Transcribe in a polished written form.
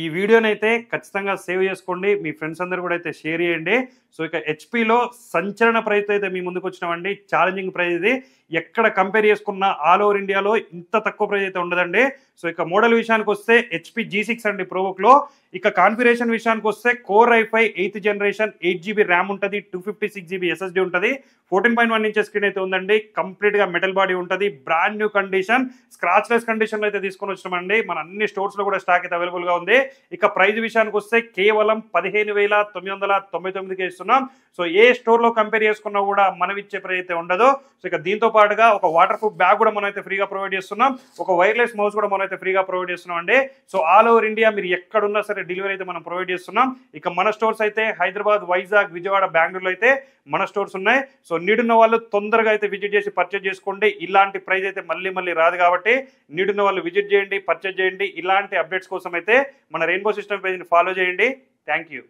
ఈ వీడియోనైతే ఖచ్చితంగా సేవ్ చేసుకోండి. మీ ఫ్రెండ్స్ అందరూ కూడా అయితే షేర్ చేయండి. సో ఇక హెచ్‌పీలో సంచలన ప్రైస్‌తో అయితే మీ ముందుకొచ్చినామండి. ఛాలెంజింగ్ ప్రైస్ ఇది. ఎక్కడ కంపేర్ చేసుకున్నా ఆల్ ఓవర్ ఇండియాలో ఇంత తక్కువ ప్రైస్ అయితే ఉండదండి. సో ఇక మోడల్ విషయానికొస్తే హెచ్‌పీ G6 అండి ప్రోబుక్‌లో. ఇక కాన్ఫిగరేషన్ విషయానికొస్తే core i5 8th generation 8 GB RAM ఉంటది. 256 జీబీ ఎస్ఎస్‌డీ ఉంటది. 14.1 ఇంచెస్ స్క్రీన్ అయితే ఉందండి. కంప్లీట్‌గా మెటల్ బాడీ ఉంటది. బ్రాండ్ న్యూ కండిషన్, స్క్రాచ్‌లెస్ కండిషన్‌లో అయితే తీసుకొని వచ్చినామండి. మన అన్ని స్టోర్స్‌లో కూడా స్టాక్ అయితే అవైలబుల్‌గా ఉంది. ఇక ప్రైస్ విషయానికొస్తే కేవలం 15,999కే ఇస్తున్నాం. సో ఏ స్టోర్‌లో కంపేర్ చేసుకున్నా కూడా మనం ఇచ్చే ప్రైస్ అయితే ఉండదు. సో ఇక దీంతో పాటుగా ఒక వాటర్ ప్రూఫ్ బ్యాగ్ కూడా మనం అయితే ఫ్రీగా ప్రొవైడ్ చేస్తున్నాం. ఒక వైర్లెస్ మౌస్ కూడా మనం అయితే ఫ్రీగా ప్రొవైడ్ చేస్తున్నాం అండి. సో ఆల్ ఓవర్ ఇండియా మీరు ఎక్కడున్నా సరే డెలివరీ అయితే మనం ప్రొవైడ్ చేస్తున్నాం. ఇక మన స్టోర్స్ అయితే హైదరాబాద్, వైజాగ్, విజయవాడ, బెంగళూరులో అయితే మన స్టోర్స్ ఉన్నాయి. సో నీడున్న వాళ్ళు తొందరగా అయితే విజిట్ చేసి పర్చేజ్ చేసుకోండి. ఇలాంటి ప్రైస్ అయితే మళ్ళీ రాదు కాబట్టి నీడున్న వాళ్ళు విజిట్ చేయండి, పర్చేజ్ చేయండి. ఇలాంటి అప్డేట్స్ కోసం అయితే మన రెయిన్బో సిస్టమ్ పేజ్ని ఫాలో చేయండి. Thank you.